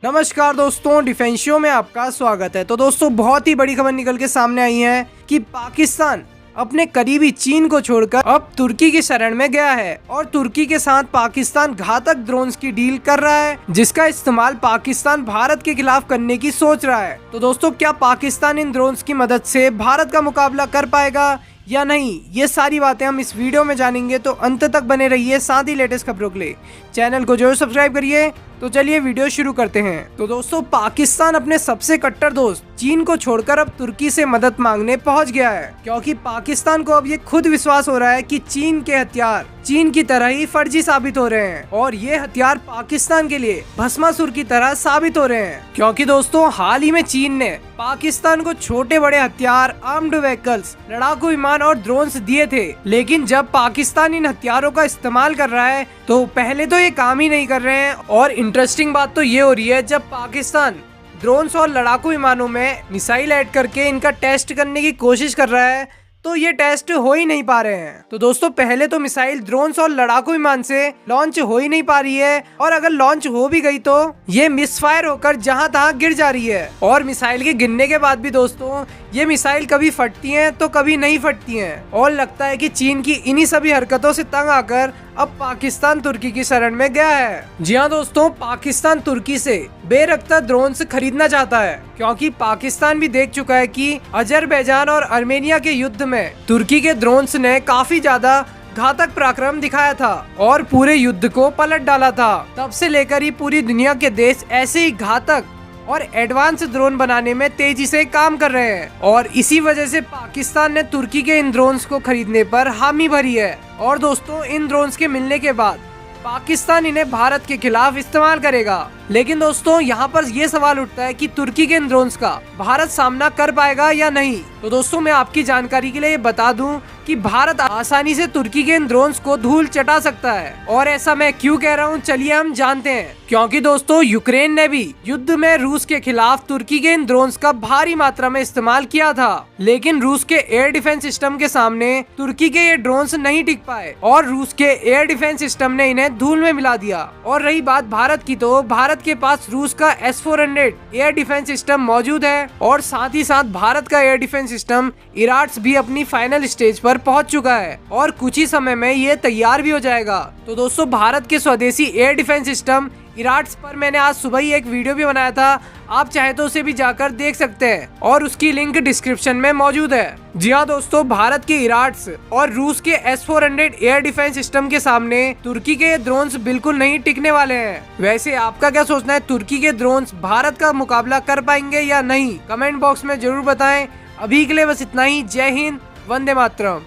नमस्कार दोस्तों, डिफेंशियो में आपका स्वागत है। तो दोस्तों, बहुत ही बड़ी खबर निकल के सामने आई है कि पाकिस्तान अपने करीबी चीन को छोड़कर अब तुर्की की शरण में गया है और तुर्की के साथ पाकिस्तान घातक ड्रोन्स की डील कर रहा है, जिसका इस्तेमाल पाकिस्तान भारत के खिलाफ करने की सोच रहा है। तो दोस्तों, क्या पाकिस्तान इन ड्रोन्स की मदद से भारत का मुकाबला कर पाएगा या नहीं, ये सारी बातें हम इस वीडियो में जानेंगे। तो अंत तक बने रहिए, साथ ही लेटेस्ट खबरों के लिए चैनल को जरूर सब्सक्राइब करिए। तो चलिए वीडियो शुरू करते हैं। तो दोस्तों, पाकिस्तान अपने सबसे कट्टर दोस्त चीन को छोड़कर अब तुर्की से मदद मांगने पहुंच गया है, क्योंकि पाकिस्तान को अब ये खुद विश्वास हो रहा है कि चीन के हथियार चीन की तरह ही फर्जी साबित हो रहे हैं और ये हथियार पाकिस्तान के लिए भस्मासुर की तरह साबित हो रहे हैं। क्योंकि दोस्तों, हाल ही में चीन ने पाकिस्तान को छोटे बड़े हथियार, आर्म्ड व्हीकल्स, लड़ाकू विमान और ड्रोन्स दिए थे, लेकिन जब पाकिस्तान इन हथियारों का इस्तेमाल कर रहा है तो पहले तो ये काम ही नहीं कर रहे हैं। और इंटरेस्टिंग बात तो ये हो रही है, जब पाकिस्तान ड्रोन्स और लड़ाकू विमानों में मिसाइल ऐड करके इनका टेस्ट करने की कोशिश कर रहा है तो ये टेस्ट हो ही नहीं पा रहे हैं। तो दोस्तों, पहले तो मिसाइल ड्रोन्स और लड़ाकू विमान से लॉन्च हो ही नहीं पा रही है, और अगर लॉन्च हो भी गई तो ये मिसफायर होकर जहां तहां गिर जा रही है। और मिसाइल के गिरने के बाद भी दोस्तों, ये मिसाइल कभी फटती हैं तो कभी नहीं फटती हैं। और लगता है कि चीन की इन्हीं सभी हरकतों से तंग आकर अब पाकिस्तान तुर्की की शरण में गया है। जी हाँ दोस्तों, पाकिस्तान तुर्की से बेरख्ता ड्रोन्स खरीदना चाहता है, क्योंकि पाकिस्तान भी देख चुका है कि अजरबैजान और आर्मेनिया के युद्ध में तुर्की के ड्रोन्स ने काफी ज्यादा घातक पराक्रम दिखाया था और पूरे युद्ध को पलट डाला था। तब से लेकर ही पूरी दुनिया के देश ऐसे ही घातक और एडवांस ड्रोन बनाने में तेजी से काम कर रहे हैं, और इसी वजह से पाकिस्तान ने तुर्की के इन ड्रोन्स को खरीदने पर हामी भरी है। और दोस्तों, इन ड्रोन्स के मिलने के बाद पाकिस्तान इन्हें भारत के खिलाफ इस्तेमाल करेगा। लेकिन दोस्तों, यहाँ पर ये सवाल उठता है कि तुर्की के इन ड्रोन्स का भारत सामना कर पाएगा या नहीं। तो दोस्तों, मैं आपकी जानकारी के लिए बता दूं कि भारत आसानी से तुर्की के इन ड्रोन्स को धूल चटा सकता है। और ऐसा मैं क्यों कह रहा हूँ, चलिए हम जानते हैं। क्योंकि दोस्तों, यूक्रेन ने भी युद्ध में रूस के खिलाफ तुर्की के इन ड्रोन्स का भारी मात्रा में इस्तेमाल किया था, लेकिन रूस के एयर डिफेंस सिस्टम के सामने तुर्की के ये ड्रोन्स नहीं टिक पाए और रूस के एयर डिफेंस सिस्टम ने इन्हें धूल में मिला दिया। और रही बात भारत की, तो भारत के पास रूस का S-400 एयर डिफेंस सिस्टम मौजूद है, और साथ ही साथ भारत का एयर डिफेंस सिस्टम इराट्स भी अपनी फाइनल स्टेज पर पहुंच चुका है और कुछ ही समय में ये तैयार भी हो जाएगा। तो दोस्तों, भारत के स्वदेशी एयर डिफेंस सिस्टम इराट्स पर मैंने आज सुबह ही एक वीडियो भी बनाया था, आप चाहे तो उसे भी जाकर देख सकते हैं और उसकी लिंक डिस्क्रिप्शन में मौजूद है। जी हाँ दोस्तों, भारत के इराट्स और रूस के S-400 एयर डिफेंस सिस्टम के सामने तुर्की के ड्रोन्स बिल्कुल नहीं टिकने वाले हैं। वैसे आपका क्या सोचना है, तुर्की के ड्रोन्स भारत का मुकाबला कर पाएंगे या नहीं? कमेंट बॉक्स में जरूर बताएं। अभी के लिए बस इतना ही। जय हिंद, वंदे मातरम।